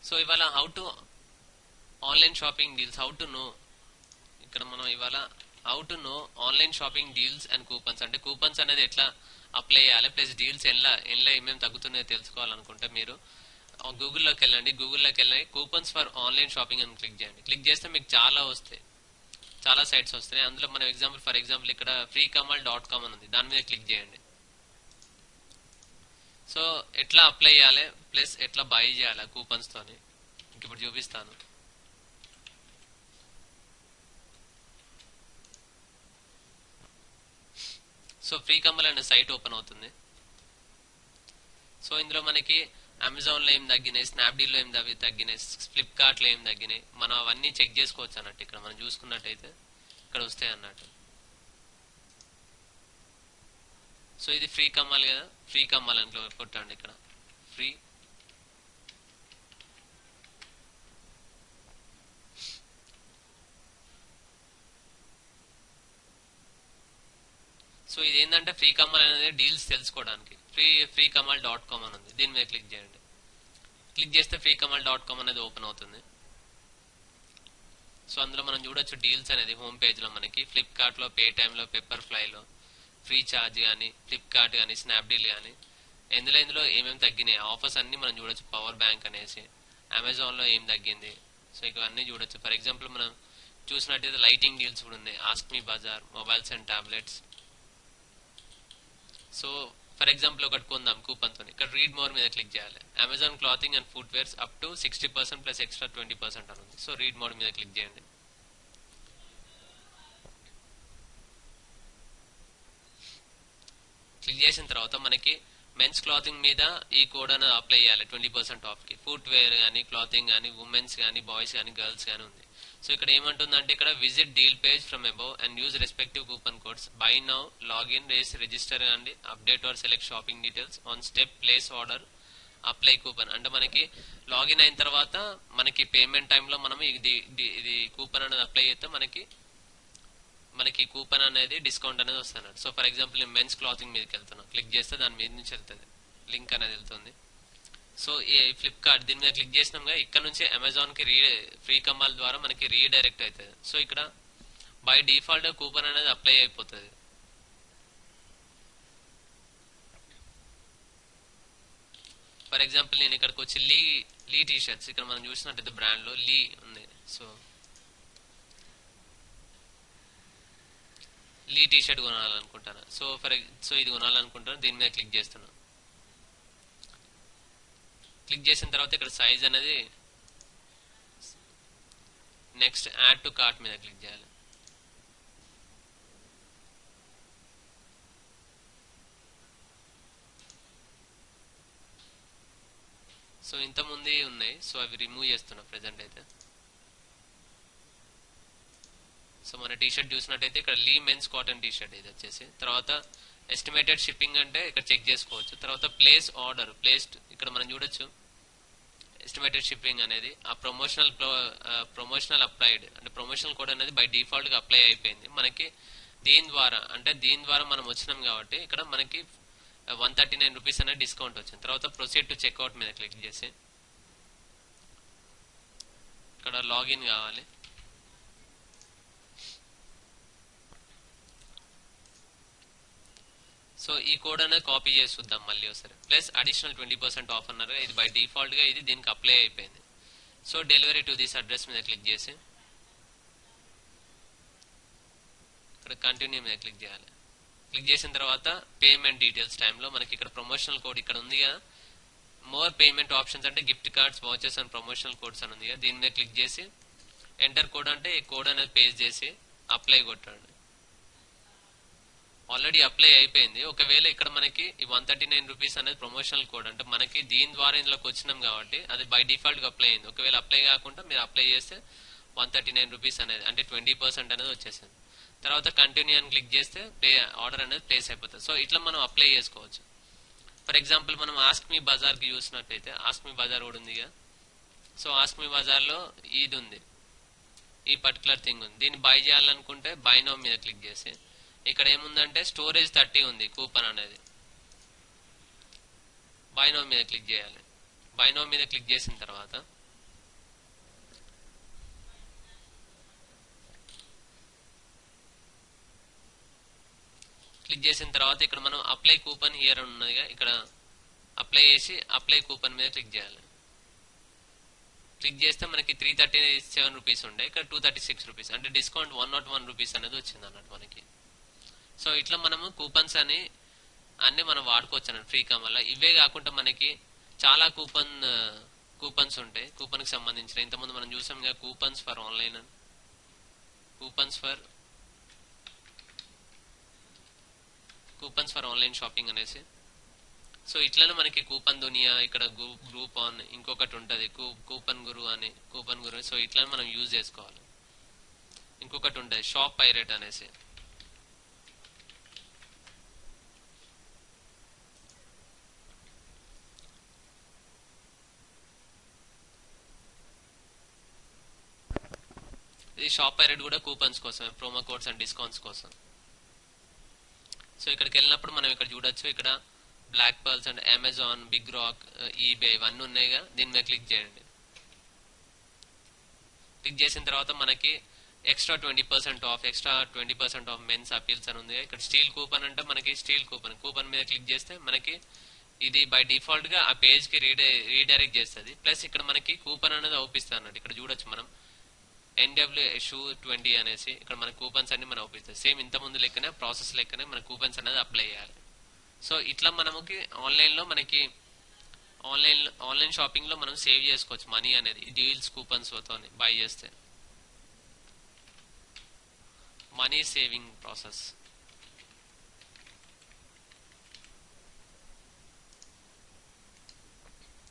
So ఇవాళ how to online shopping deals, how to know, ఇక్కడ మనం ఇవాళ how to know online shopping deals and coupons, అంటే coupons అనేది ఎట్లా అప్లై చేయాలి, ప్లస్ డీల్స్ ఎలా ఏమేమి తగ్గుతున్నాయో తెలుసుకోవాలనుకుంటే మీరు గూగుల్లోకి వెళ్ళండి. గూగుల్లోకి వెళ్ళి కూపన్స్ ఫర్ ఆన్లైన్ షాపింగ్ అని క్లిక్ చేయండి. క్లిక్ చేస్తే మీకు చాలా వస్తాయి, చాలా సైట్స్ వస్తాయి. అందులో మనం ఫర్ ఎగ్జాంపుల్ ఇక్కడ freekamal.com అని ఉంది, దాని మీద క్లిక్ చేయండి. సో ఎట్లా అప్లై చేయాలి ప్లస్ ఎట్లా బై చేయాలి కూపన్స్ తోని ఇప్పుడు చూపిస్తాను. సో ఫ్రీకమల్ అనే సైట్ ఓపెన్ అవుతుంది. సో ఇందులో మనకి అమెజాన్ లో ఏం తగ్గినాయి, స్నాప్డీల్ లో ఏం తగ్గినాయి, ఫ్లిప్కార్ట్ లో ఏం తగ్గినాయి, మనం అవన్నీ చెక్ చేసుకోవచ్చు అన్నట్టు. ఇక్కడ మనం చూసుకున్నట్టయితే ఇక్కడ వస్తాయి అన్నట్టు. సో ఇది ఫ్రీ కమ్మల్ కదా, ఫ్రీ కమ్మల్ అని కొట్టండి. ఇక్కడ ఫ్రీ సో ఇది ఏంటంటే ఫ్రీ కమ్మల్ అనేది డీల్స్ తెలుసుకోవడానికి freekamal.com అని ఉంది, దీని మీద క్లిక్ చేయండి. క్లిక్ చేస్తే freekamal.com అనేది ఓపెన్ అవుతుంది. సో అందులో మనం చూడొచ్చు డీల్స్ అనేది హోమ్ పేజ్ లో మనకి ఫ్లిప్కార్ట్ లో, పేటిఎం లో, పెప్పర్ ఫ్లై లో, ఫ్రీ చార్జ్ కానీ, ఫ్లిప్కార్ట్ కానీ, స్నాప్డీల్ కానీ ఇందులో ఏమేమి తగ్గినాయి ఆఫర్స్ అన్ని మనం చూడొచ్చు. పవర్ బ్యాంక్ అనేసి అమెజాన్ లో ఏం తగ్గింది, సో ఇవన్నీ చూడొచ్చు. ఫర్ ఎగ్జాంపుల్ మనం చూసినట్టయితే లైటింగ్ డీల్స్ కూడా ఉన్నాయి, ask me bazaar, mobiles and tablets. So for example ఒకటి కొందాం కూపన్ తో, ఇక్కడ రీడ్ మోర్ మీద క్లిక్ చేయాలి. Amazon clothing and footwears up to 60% plus extra 20% అని ఉంది. సో రీడ్ మోర్ మీద క్లిక్ చేయండి. క్లిక్ చేసిన తర్వాత మనకి మెన్స్ క్లాతింగ్ మీద ఈ కోడ్ అనేది అప్లై చేయాలి 20% ఆఫ్ కి. ఫుట్ వేర్ కానీ, క్లాతింగ్ కానీ, ఉమెన్స్ కానీ, బాయ్స్ కానీ, గర్ల్స్ కానీ ఉంది. సో ఇక్కడ ఏమంటుందంటే ఇక్కడ visit deal page from above and use respective coupon codes, buy now, login, register అండి, update or select shopping details on step, place order, apply coupon. అంటే మనకి లాగిన్ అయిన తర్వాత మనకి పేమెంట్ టైంలో మనం ఇది కూపన్ అనేది అప్లై చేస్తే మనకి కూపన్ అనేది డిస్కౌంట్ అనేది వస్తుంది. సో ఫర్ ఎగ్జాంపుల్ నేను మెన్స్ క్లాతింగ్ మీదకి వెళ్తున్నాను, క్లిక్ చేస్తే దాని మీద నుంచి వెళ్తుంది, లింక్ అనేది వెళ్తుంది. సో ఈ ఫ్లిప్కార్ట్ దీని మీద క్లిక్ చేసినాం, ఇక్కడ నుంచి అమెజాన్ కి ఫ్రీ కమాల్ ద్వారా మనకి రీడైరెక్ట్ అవుతుంది. సో ఇక్కడ బై డిఫాల్ట్ కూపన్ అనేది అప్లై అయిపోతుంది. ఫర్ ఎగ్జాంపుల్ నేను ఇక్కడికి వచ్చి లీ టీ షర్ట్స్, ఇక్కడ మనం చూసినట్టయితే బ్రాండ్ లో లీ ఉంది. సో లీ టీ షర్ట్ కొనాలనుకుంటాను. సో ఇది కొనాలనుకుంటాను, దీని మీద క్లిక్ చేస్తున్నాను. క్లిక్ చేసిన తర్వాత ఇక్కడ సైజ్ అనేది నెక్స్ట్ యాడ్ టు కార్ట్ మీద క్లిక్ చేయాలి. సో ఇంతకుముందు ఉన్నాయి, సో అవి రిమూవ్ చేస్తున్నా ప్రెజెంట్ అయితే. సో మన టీ షర్ట్ చూసినట్టయితే ఇక్కడ లీ మెన్స్ కాటన్ టీ షర్ట్ ఇది వచ్చేసి. తర్వాత ఎస్టిమేటెడ్ షిప్పింగ్ అంటే ఇక్కడ చెక్ చేసుకోవచ్చు. తర్వాత ప్లేస్ ఆర్డర్, ప్లేస్డ్ ఇక్కడ మనం చూడొచ్చు ఎస్టిమేటెడ్ షిప్పింగ్ అనేది ఆ ప్రమోషనల్ అప్లైడ్, అంటే ప్రమోషనల్ కోడ్ అనేది బై డిఫాల్ట్ గా అప్లై అయిపోయింది మనకి. దీని ద్వారా మనం వచ్చినాం కాబట్టి ఇక్కడ మనకి 139 రూపీస్ అనేది డిస్కౌంట్ వచ్చింది. తర్వాత ప్రొసీడ్ టు చెక్అవుట్ మీద క్లిక్ చేసి ఇక్కడ లాగిన్ కావాలి. సో ఈ కోడ్ అనేది కాపీ చేసి చూద్దాం మళ్ళీ ఒకసారి. ప్లస్ అడిషనల్ 20% ఆఫ్ అన్నారు, ఇది బై డిఫాల్ట్ గా ఇది దీనికి అప్లై అయిపోయింది. So delivery to this address మీద క్లిక్ చేసి ఇక్కడ కంటిన్యూ మీద క్లిక్ చేయాలి. క్లిక్ చేసిన తర్వాత పేమెంట్ డీటెయిల్స్ టైంలో మనకి ఇక్కడ ప్రమోషనల్ కోడ్ ఇక్కడ ఉంది కదా, మోర్ పేమెంట్ ఆప్షన్స్ అంటే gift cards, vouchers and promotional codes అని ఉంది కదా, దీని మీద క్లిక్ చేసి ఎంటర్ కోడ్ అంటే ఈ కోడ్ అనేది పేస్ట్ చేసి అప్లై కొట్టండి. ఆల్రెడీ అప్లై అయిపోయింది. ఒకవేళ ఇక్కడ మనకి ఈ 139 రూపీస్ అనేది ప్రమోషనల్ కోడ్, అంటే మనకి దీని ద్వారా ఇందులోకి వచ్చినాం కాబట్టి అది బై డిఫాల్ట్ గా అప్లై అయింది. ఒకవేళ అప్లై కాకుండా మీరు అప్లై చేస్తే 139 రూపీస్ అనేది అంటే 20% అనేది వచ్చేసింది. తర్వాత కంటిన్యూ అని క్లిక్ చేస్తే ఆర్డర్ అనేది ప్లేస్ అయిపోతుంది. సో ఇట్లా మనం అప్లై చేసుకోవచ్చు. ఫర్ ఎగ్జాంపుల్ మనం ఆస్క్ మీ బజార్ కి చూసినట్టయితే ఆస్క్ మీ బజార్ కూడా ఉంది. సో ఆస్క్ మీ బజార్ లో ఇది ఉంది, ఈ పర్టికులర్ థింగ్ ఉంది. దీన్ని బై చేయాలనుకుంటే బై నౌ మీద క్లిక్ చేసి ఇక్కడ ఏముందంటే స్టోరేజ్ 30 ఉంది కూపన్ అనేది, బై నౌ మీద క్లిక్ చేయాలి. బై నౌ మీద క్లిక్ చేసిన తర్వాత క్లిక్ చేసిన తర్వాత ఇక్కడ మనం అప్లై కూపన్ హియర్ ఉన్నదిగా, ఇక్కడ అప్లై చేసి అప్లై కూపన్ మీద క్లిక్ చేయాలి. క్లిక్ చేస్తే మనకి 337 రూపీస్ ఉండే, ఇక్కడ 236 రూపీస్, అంటే డిస్కౌంట్ 101 రూపీస్ అనేది వచ్చింది అన్నట్టు మనకి. సో ఇట్లా మనము కూపన్స్ అని అన్ని మనం వాడుకోవచ్చు అన్నట్టు ఫ్రీ కామ్ వల్ల. ఇవే కాకుండా మనకి చాలా కూపన్స్ ఉంటాయి. కూపన్ కి సంబంధించిన ఇంతకుముందు మనం చూసాం కదా, coupons for online, coupons for online shopping అనేసి. సో ఇట్లనే మనకి కూపన్ దునియా, ఇక్కడ గ్రూప్ ఆన్, ఇంకొకటి ఉంటది కూపన్ గురు అని, కూపన్ గురు. సో ఇట్లా మనం యూజ్ చేసుకోవాలి. ఇంకొకటి ఉంటది షాప్ పైరేట్ అనేసి. ఇది షాప్ పైరేట్ కూడా కూపన్స్ కోసం, ప్రోమో కోడ్స్ అండ్ డిస్కౌంట్స్ కోసం. సో ఇక్కడికి వెళ్ళినప్పుడు మనం ఇక్కడ చూడొచ్చు, ఇక్కడ black pearls and Amazon, big rock, eBay ఇవన్నీ ఉన్నాయిగా. దీని మీద క్లిక్ చేయండి. క్లిక్ చేసిన తర్వాత మనకి extra 20% off, extra 20% off men's apparels అని ఉంది. ఇక్కడ స్టీల్ కూపన్ అంటే మనకి స్టీల్ కూపన్ మీద క్లిక్ చేస్తే మనకి ఇది బై డిఫాల్ట్ గా ఆ పేజ్ కి రీడైరెక్ట్ చేస్తుంది. ప్లస్ ఇక్కడ మనకి కూపన్ అనేది అవుపిస్తుంది అన్నట్టు. ఇక్కడ చూడొచ్చు మనం NW20 అనేసి, ఇక్కడ మన కూపన్స్ అన్ని మనం అవుపిస్తుంది. సేమ్ ఇంత ముందు లెక్కనే ప్రాసెస్ లెక్కనే మన కూపన్స్ అనేది అప్లై చేయాలి. సో ఇట్లా మనకి ఆన్లైన్ లో మనకి ఆన్లైన్ షాపింగ్ లో మనం సేవ్ చేసుకోవచ్చు మనీ అనేది, డీల్స్ కూపన్స్ తో బై చేస్తే. Money saving process.